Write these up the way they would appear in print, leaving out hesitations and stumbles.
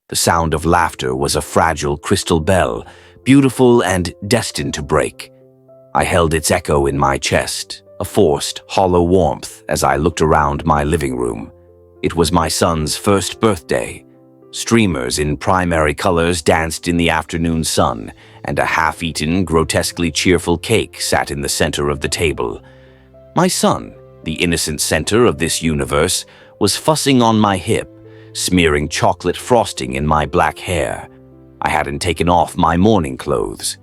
The sound of laughter was a fragile crystal bell, beautiful and destined to break. I held its echo in my chest, a forced, hollow warmth as I looked around my living room. It was my son's first birthday. Streamers in primary colors danced in the afternoon sun, and a half-eaten, grotesquely cheerful cake sat in the center of the table. My son, the innocent center of this universe, was fussing on my hip, smearing chocolate frosting in my black hair. I hadn't taken off my morning clothes.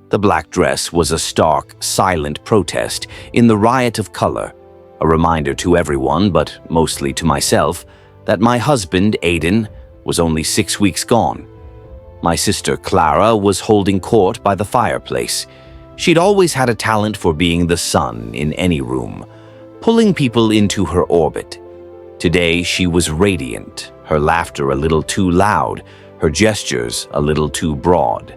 The black dress was a stark, silent protest in the riot of color, a reminder to everyone, but mostly to myself, that my husband, Aiden, was only 6 weeks gone. My sister, Clara, was holding court by the fireplace. She'd always had a talent for being the sun in any room, pulling people into her orbit. Today, she was radiant, her laughter a little too loud, her gestures a little too broad.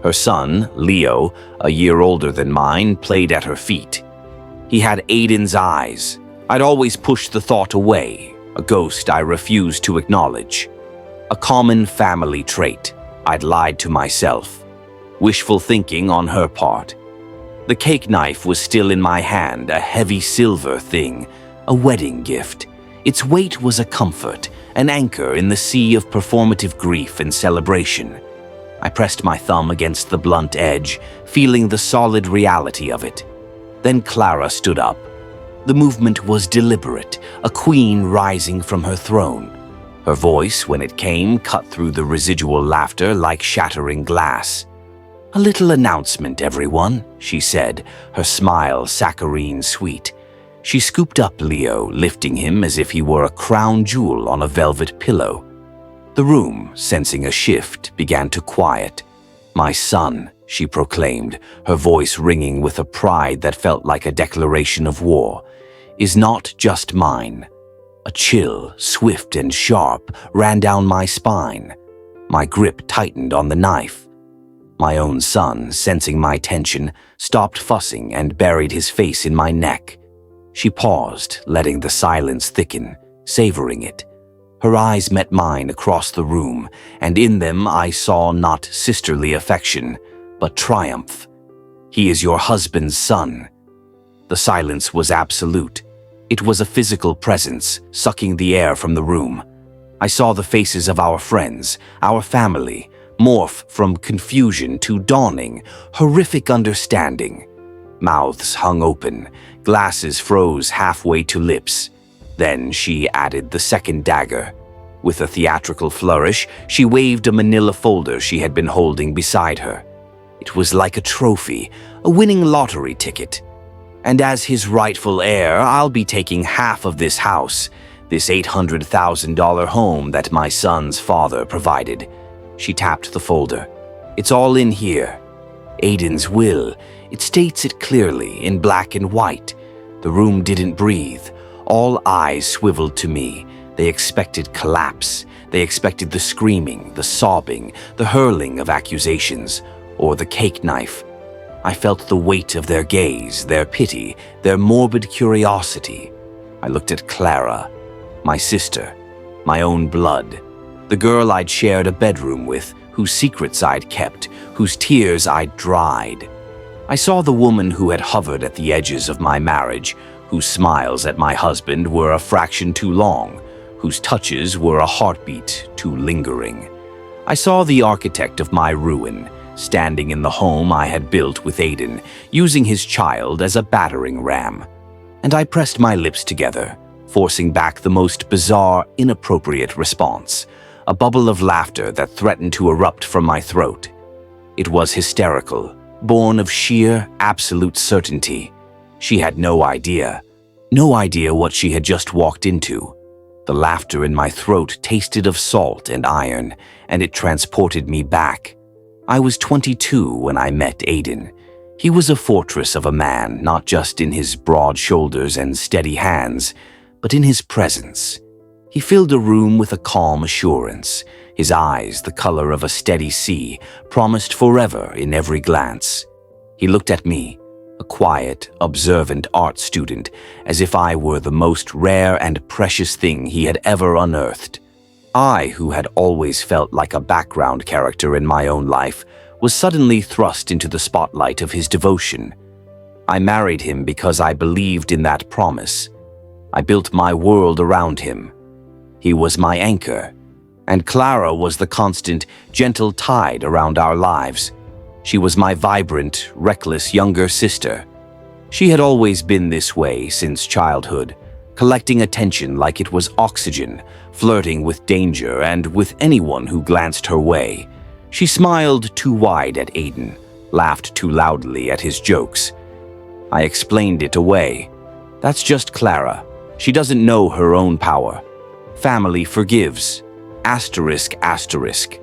Her son, Leo, a year older than mine, played at her feet. He had Aiden's eyes. I'd always pushed the thought away, a ghost I refused to acknowledge. A common family trait. I'd lied to myself. Wishful thinking on her part. The cake knife was still in my hand, a heavy silver thing, a wedding gift. Its weight was a comfort, an anchor in the sea of performative grief and celebration. I pressed my thumb against the blunt edge, feeling the solid reality of it. Then Clara stood up. The movement was deliberate, a queen rising from her throne. Her voice, when it came, cut through the residual laughter like shattering glass. "A little announcement, everyone," she said, her smile saccharine sweet. She scooped up Leo, lifting him as if he were a crown jewel on a velvet pillow. The room, sensing a shift, began to quiet. "My son," she proclaimed, her voice ringing with a pride that felt like a declaration of war, "is not just mine." A chill, swift and sharp, ran down my spine. My grip tightened on the knife. My own son, sensing my tension, stopped fussing and buried his face in my neck. She paused, letting the silence thicken, savoring it. Her eyes met mine across the room, and in them I saw not sisterly affection, but triumph. "He is your husband's son." The silence was absolute. It was a physical presence, sucking the air from the room. I saw the faces of our friends, our family, morph from confusion to dawning, horrific understanding. Mouths hung open, glasses froze halfway to lips. Then she added the second dagger. With a theatrical flourish, she waved a manila folder she had been holding beside her. It was like a trophy, a winning lottery ticket. "And as his rightful heir, I'll be taking half of this house, this $800,000 home that my son's father provided." She tapped the folder. "It's all in here. Aiden's will. It states it clearly, in black and white." The room didn't breathe. All eyes swiveled to me. They expected collapse. They expected the screaming, the sobbing, the hurling of accusations, or the cake knife. I felt the weight of their gaze, their pity, their morbid curiosity. I looked at Clara, my sister, my own blood, the girl I'd shared a bedroom with, whose secrets I'd kept, whose tears I'd dried. I saw the woman who had hovered at the edges of my marriage, whose smiles at my husband were a fraction too long, whose touches were a heartbeat too lingering. I saw the architect of my ruin, standing in the home I had built with Aiden, using his child as a battering ram. And I pressed my lips together, forcing back the most bizarre, inappropriate response, a bubble of laughter that threatened to erupt from my throat. It was hysterical, born of sheer, absolute certainty. She had no idea what she had just walked into. The laughter in my throat tasted of salt and iron, and it transported me back. I was 22 when I met Aiden. He was a fortress of a man, not just in his broad shoulders and steady hands, but in his presence. He filled a room with a calm assurance, his eyes the color of a steady sea, promised forever in every glance. He looked at me, a quiet, observant art student, as if I were the most rare and precious thing he had ever unearthed. I, who had always felt like a background character in my own life, was suddenly thrust into the spotlight of his devotion. I married him because I believed in that promise. I built my world around him. He was my anchor, and Clara was the constant, gentle tide around our lives. She was my vibrant, reckless younger sister. She had always been this way since childhood, collecting attention like it was oxygen, flirting with danger and with anyone who glanced her way. She smiled too wide at Aiden, laughed too loudly at his jokes. I explained it away. That's just Clara. She doesn't know her own power. Family forgives. Asterisk, asterisk.